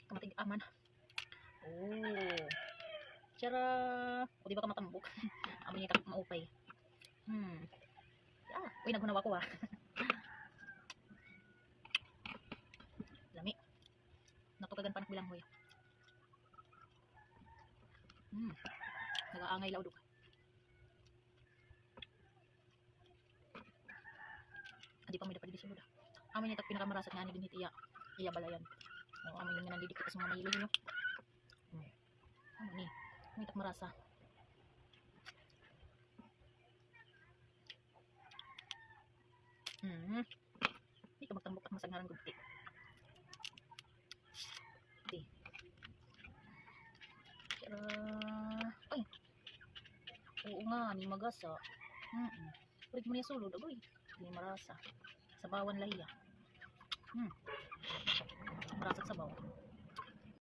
Kamatig aman. Oh. Tiyara. O di ba ka matambok? Amoy niya maupay. Uy, naghunaw ako Lami. Natukagan pa ng bilanghoy. Nagaangay laudok. Hindi pa may dapat di sulod. Amoy niya pinakamarasat nga ni dinhit iya balayan. Amoy niya nandidikit sa mga mailo niyo. Amoy ni. Amoy tak marasa. Hindi ka magtambok at masagnaran gubti. Di. Pero, ay. Oo nga, ni magasa. Ulit mo niya sulod, agoy. Hindi marasa. Sabawan lahiya. Marasa sabaw.